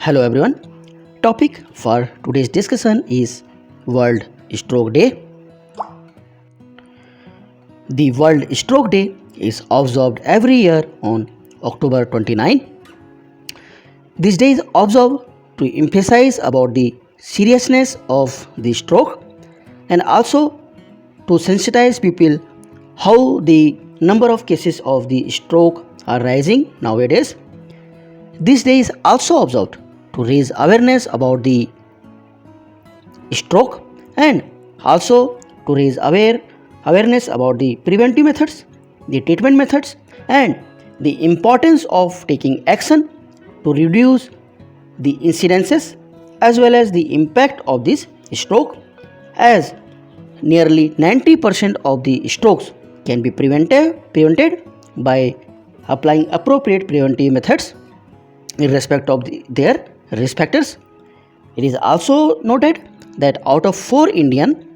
Hello everyone. Topic for today's discussion is World Stroke Day. The World Stroke Day is observed every year on October 29. This day is observed to emphasize about the seriousness of the stroke and also to sensitize people how the number of cases of the stroke are rising nowadays. This day is also observed to raise awareness about the stroke and also to raise awareness about the preventive methods, the treatment methods, and the importance of taking action to reduce the incidences as well as the impact of this stroke, as nearly 90% of the strokes can be prevented by applying appropriate preventive methods in respect of their respecters. It is also noted that out of 4 Indian,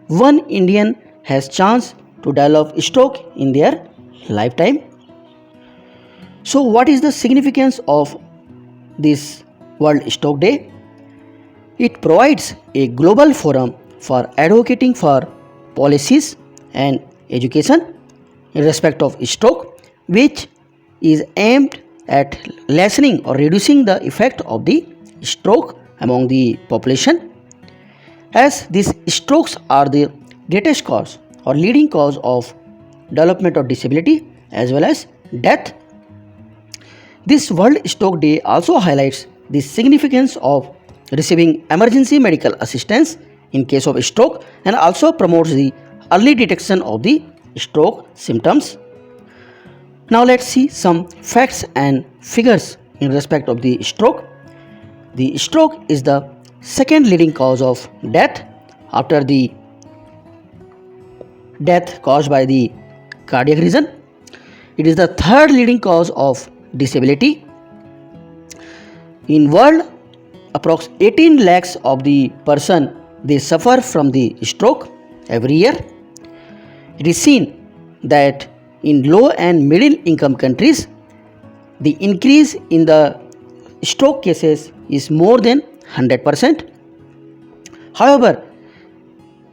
1 Indian has chance to develop stroke in their lifetime. So what is the significance of this World Stroke Day? It provides a global forum for advocating for policies and education in respect of stroke, which is aimed at lessening or reducing the effect of the stroke among the population, as these strokes are the greatest cause or leading cause of development of disability as well as death. This World Stroke Day also highlights the significance of receiving emergency medical assistance in case of stroke and also promotes the early detection of the stroke symptoms. Now let's see some facts and figures in respect of the stroke. The stroke is the second leading cause of death after the death caused by the cardiac reason. It is the third leading cause of disability. In world, approx 18 lakhs of the person they suffer from the stroke every year. It is seen that in low and middle income countries, the increase in the stroke cases is more than 100%. However,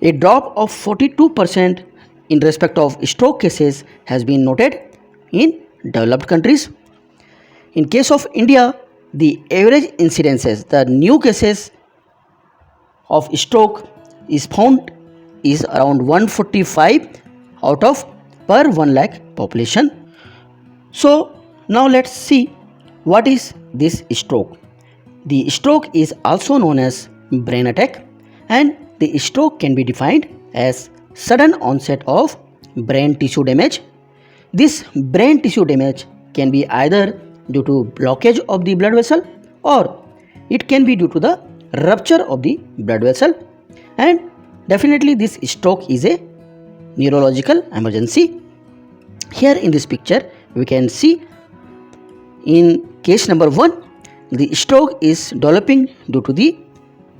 a drop of 42% in respect of stroke cases has been noted in developed countries. In case of India, the average incidences, the new cases of stroke is found is around 145 out of per 1 lakh population. So now let's see what is this stroke. The stroke is also known as brain attack, and the stroke can be defined as sudden onset of brain tissue damage. This brain tissue damage can be either due to blockage of the blood vessel or it can be due to the rupture of the blood vessel, and definitely this stroke is a neurological emergency. Here in this picture we can see in case number 1, the stroke is developing due to the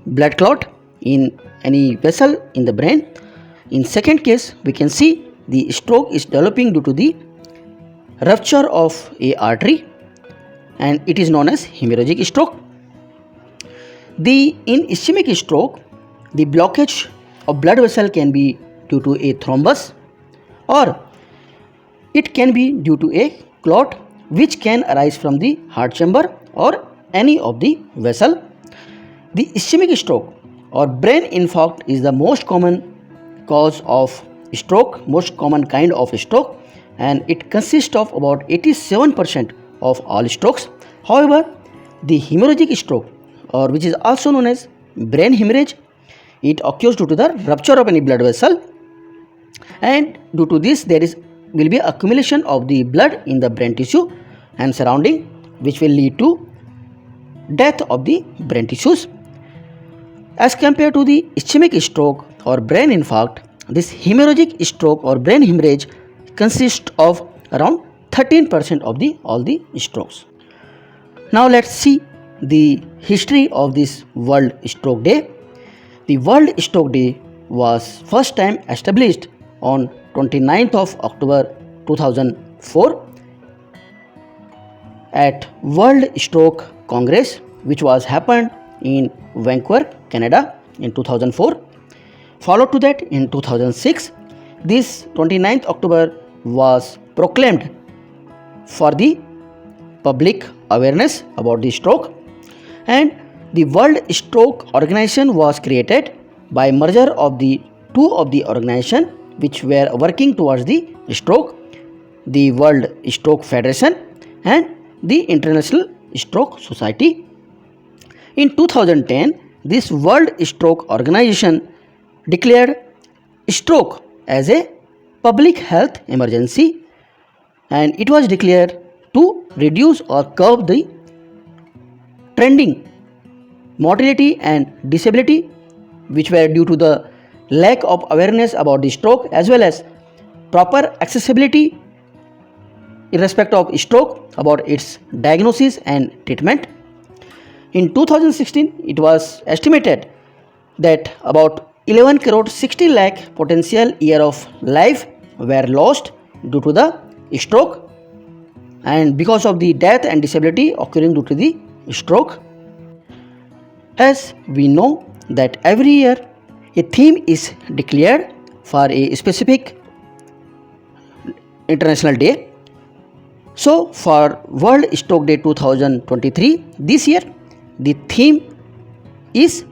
blood clot in any vessel in the brain. In second case we can see the stroke is developing due to the rupture of a artery, and it is known as hemorrhagic stroke. In ischemic stroke, the blockage of blood vessel can be due to a thrombus or it can be due to a clot which can arise from the heart chamber or any of the vessel. The ischemic stroke or brain infarct is the most common cause of stroke, most common kind of stroke, and it consists of about 87% of all strokes. However, the hemorrhagic stroke, or which is also known as brain hemorrhage, it occurs due to the rupture of any blood vessel, and due to this there will be accumulation of the blood in the brain tissue and surrounding, which will lead to death of the brain tissues. As compared to the ischemic stroke or brain infarct, this hemorrhagic stroke or brain hemorrhage consists of around 13% of all the strokes. Now let's see the history of this World Stroke Day. The World Stroke Day was first time established on 29th of October 2004 at World Stroke Congress, which was happened in Vancouver, Canada in 2004. Followed to that in 2006, this 29th October was proclaimed for the public awareness about the stroke, and the World Stroke Organization was created by merger of the two of the organization which were working towards the stroke, the World Stroke Federation and the International Stroke Society. In 2010, this World Stroke Organization declared stroke as a public health emergency, and it was declared to reduce or curb the trending mortality and disability which were due to the lack of awareness about the stroke as well as proper accessibility in respect of stroke about its diagnosis and treatment. In 2016, it was estimated that about 11 crore 60 lakh potential year of life were lost due to the stroke and because of the death and disability occurring due to the stroke. As we know that every year a theme is declared for a specific international day. So for World Stroke Day 2023, this year the theme is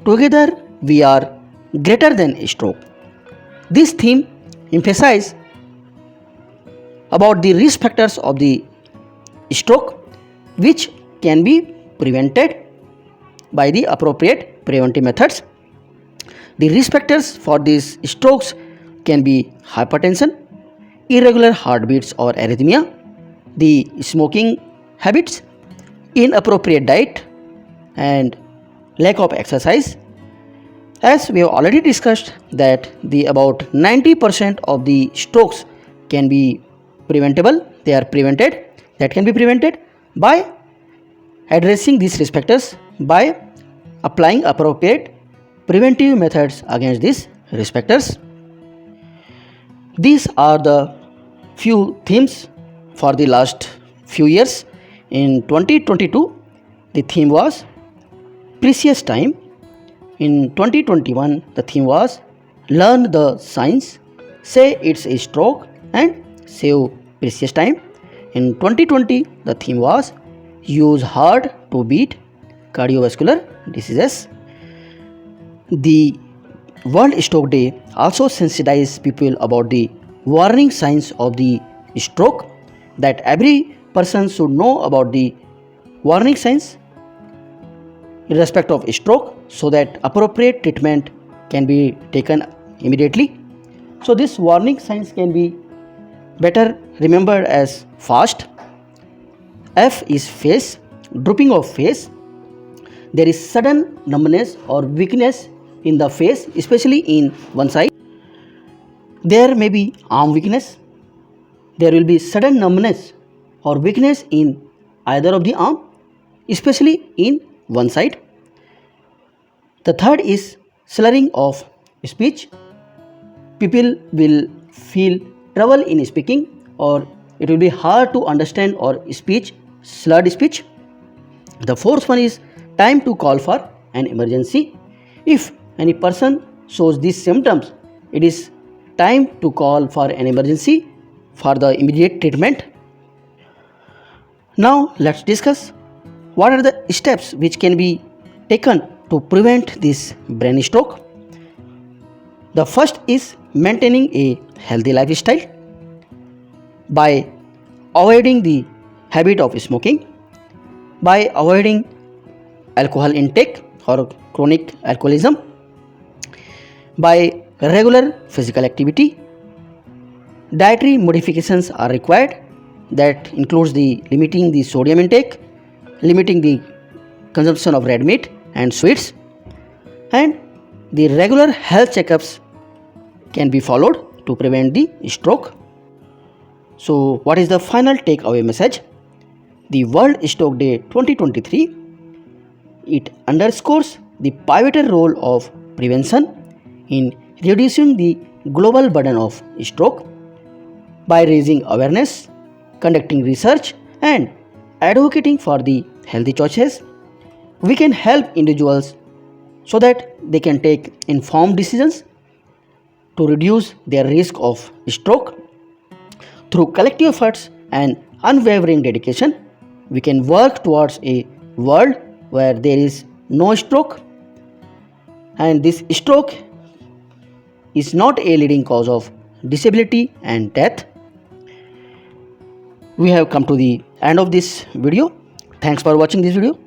Together We Are Greater Than Stroke. This theme emphasizes about the risk factors of the stroke which can be prevented by the appropriate preventive methods. The risk factors for these strokes can be hypertension, irregular heartbeats or arrhythmia, the smoking habits, inappropriate diet and lack of exercise. As we have already discussed that the about 90% of the strokes can be preventable, they are prevented, that can be prevented by addressing these risk factors by applying appropriate preventive methods against these risk factors. These are the few themes for the last few years. In 2022, the theme was Precious Time. In 2021, the theme was Learn the Science, Say It's a Stroke and Save Precious Time. In 2020, the theme was Use Heart to Beat Cardiovascular Diseases. The World Stroke Day also sensitizes people about the warning signs of the stroke, that every person should know about the warning signs in respect of stroke so that appropriate treatment can be taken immediately. So these warning signs can be better remembered as fast. F is face, drooping of face. There is sudden numbness or weakness in the face, especially in one side. There may be arm weakness. There will be sudden numbness or weakness in either of the arm, especially in one side. The third is slurring of speech. People will feel trouble in speaking, or it will be hard to understand or speech, slurred speech. The fourth one is time to call for an emergency. If any person shows these symptoms, it is time to call for an emergency for the immediate treatment. Now let's discuss what are the steps which can be taken to prevent this brain stroke. The first is maintaining a healthy lifestyle by avoiding the habit of smoking, by avoiding alcohol intake or chronic alcoholism, by regular physical activity. Dietary modifications are required, that includes the limiting the sodium intake, limiting the consumption of red meat and sweets, and the regular health checkups can be followed to prevent the stroke. So what is the final takeaway message? The World Stroke Day 2023, it underscores the pivotal role of prevention in reducing the global burden of stroke by raising awareness, conducting research and advocating for the healthy choices. We can help individuals so that they can take informed decisions to reduce their risk of stroke. Through collective efforts and unwavering dedication, we can work towards a world where there is no stroke, and this stroke is not a leading cause of disability and death. We have come to the end of this video. Thanks for watching this video.